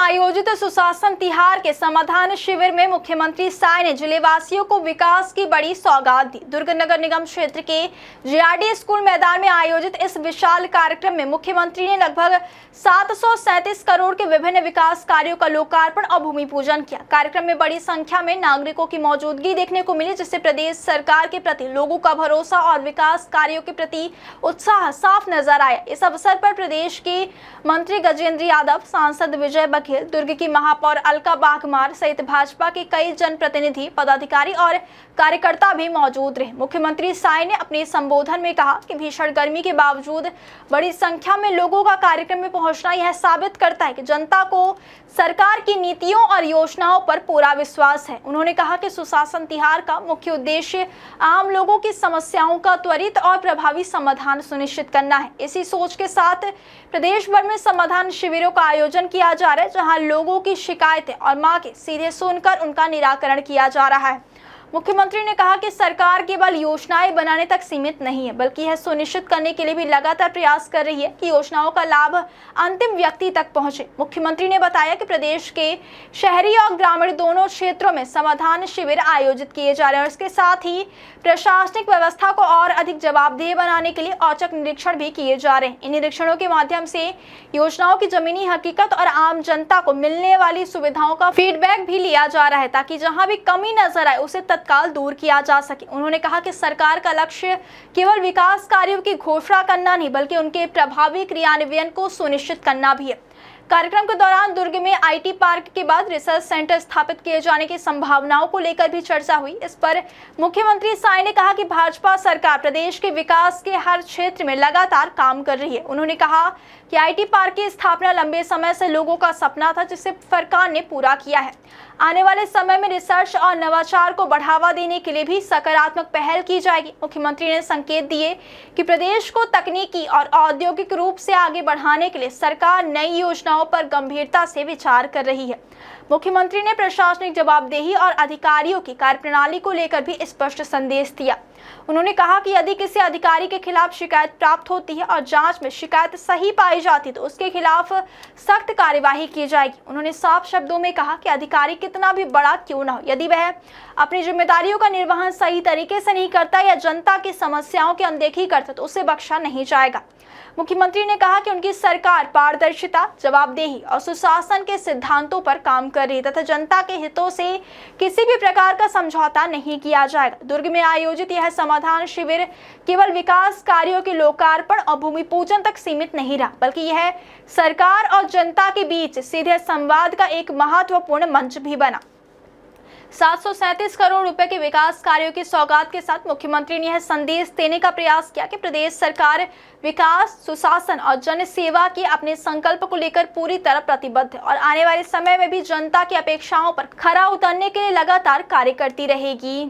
आयोजित सुशासन तिहार के समाधान शिविर में मुख्यमंत्री साय ने जिलेवासियों को विकास की बड़ी सौगात दी। दुर्ग नगर निगम क्षेत्र के जीआरडी स्कूल मैदान में आयोजित इस विशाल कार्यक्रम में मुख्यमंत्री ने लगभग 737 करोड़ के विभिन्न विकास कार्यों का लोकार्पण और भूमि पूजन किया। कार्यक्रम में बड़ी संख्या में नागरिकों की मौजूदगी देखने को मिली, जिससे प्रदेश सरकार के प्रति लोगों का भरोसा और विकास कार्यों के प्रति उत्साह साफ नजर आया। इस अवसर पर प्रदेश के मंत्री गजेंद्र यादव, सांसद विजय बघेल, दुर्ग की महापौर अलका बाघमार सहित भाजपा के कई जनप्रतिनिधि, पदाधिकारी और कार्यकर्ता भी मौजूद रहे। मुख्यमंत्री साय ने अपने संबोधन में कहा कि भीषण गर्मी के बावजूद बड़ी संख्या में लोगों का कार्यक्रम में पहुंचना यह साबित करता है कि जनता को सरकार की नीतियों और योजनाओं पर पूरा विश्वास है। उन्होंने कहा कि सुशासन तिहार का मुख्य उद्देश्य आम लोगों की समस्याओं का त्वरित और प्रभावी समाधान सुनिश्चित करना है। इसी सोच के साथ प्रदेश भर में समाधान शिविरों का आयोजन किया जा रहा है, जहां लोगों की शिकायतें और मांगें सीधे सुनकर उनका निराकरण किया जा रहा है। मुख्यमंत्री ने कहा कि सरकार केवल योजनाएं बनाने तक सीमित नहीं है, बल्कि यह सुनिश्चित करने के लिए भी लगातार प्रयास कर रही है कि योजनाओं का लाभ अंतिम व्यक्ति तक पहुंचे। मुख्यमंत्री ने बताया कि प्रदेश के शहरी और ग्रामीण दोनों क्षेत्रों में समाधान शिविर आयोजित किए जा रहे हैं और इसके साथ ही प्रशासनिक व्यवस्था को और अधिक जवाबदेह बनाने के लिए औचक निरीक्षण भी किए जा रहे हैं। इन निरीक्षणों के माध्यम से योजनाओं की जमीनी हकीकत और आम जनता को मिलने वाली सुविधाओं का फीडबैक भी लिया जा रहा है, ताकि जहां भी कमी नजर आए उसे तत्काल दूर किया जा सके। उन्होंने कहा कि सरकार का लक्ष्य केवल विकास कार्यों की घोषणा करना नहीं, बल्कि उनके प्रभावी क्रियान्वयन को सुनिश्चित करना भी है। कार्यक्रम के दौरान दुर्ग में आईटी पार्क के बाद रिसर्च सेंटर स्थापित किए जाने की संभावनाओं को लेकर भी चर्चा हुई। इस पर मुख्यमंत्री साय ने कहा कि भाजपा सरकार प्रदेश के विकास के हर क्षेत्र में लगातार काम कर रही है। उन्होंने कहा कि आईटी पार्क की स्थापना लंबे समय से लोगों का सपना था, जिसे सरकार ने पूरा किया है। आने वाले समय में रिसर्च और नवाचार को बढ़ावा देने के लिए भी सकारात्मक पहल की जाएगी। मुख्यमंत्री ने संकेत दिए कि प्रदेश को तकनीकी और औद्योगिक रूप से आगे बढ़ाने के लिए सरकार नई योजनाओं पर गंभीरता से विचार कर रही है। मुख्यमंत्री ने प्रशासनिक जवाबदेही और अधिकारियों की कार्यप्रणाली को लेकर भी स्पष्ट संदेश दिया। उन्होंने कहा कि यदि किसी अधिकारी के खिलाफ शिकायत प्राप्त होती है और जांच में शिकायत सही पाई जाती है तो उसके खिलाफ सख्त कार्यवाही की जाएगी। उन्होंने साफ शब्दों में कहा कि अधिकारी कितना भी बड़ा क्यों न हो, यदि वह अपनी जिम्मेदारियों का निर्वहन सही तरीके से नहीं करता या जनता की समस्याओं की अनदेखी करता तो उसे बख्शा नहीं जाएगा। मुख्यमंत्री ने कहा कि उनकी सरकार पारदर्शिता, जवाबदेही और सुशासन के सिद्धांतों पर काम कर रही है तथा जनता के हितों से किसी भी प्रकार का समझौता नहीं किया जाएगा। दुर्ग में आयोजित यह समाधान शिविर केवल विकास कार्यों के लोकार्पण और भूमि पूजन तक सीमित नहीं रहा, बल्कि यह सरकार और जनता के बीच सीधे संवाद का एक महत्वपूर्ण मंच भी बना। 737 करोड़ रुपए के विकास कार्यों की सौगात के साथ मुख्यमंत्री ने यह संदेश देने का प्रयास किया कि प्रदेश सरकार विकास, सुशासन और जन सेवा के अपने संकल्प को लेकर पूरी तरह प्रतिबद्ध है और आने वाले समय में भी जनता की अपेक्षाओं पर खरा उतरने के लिए लगातार कार्य करती रहेगी।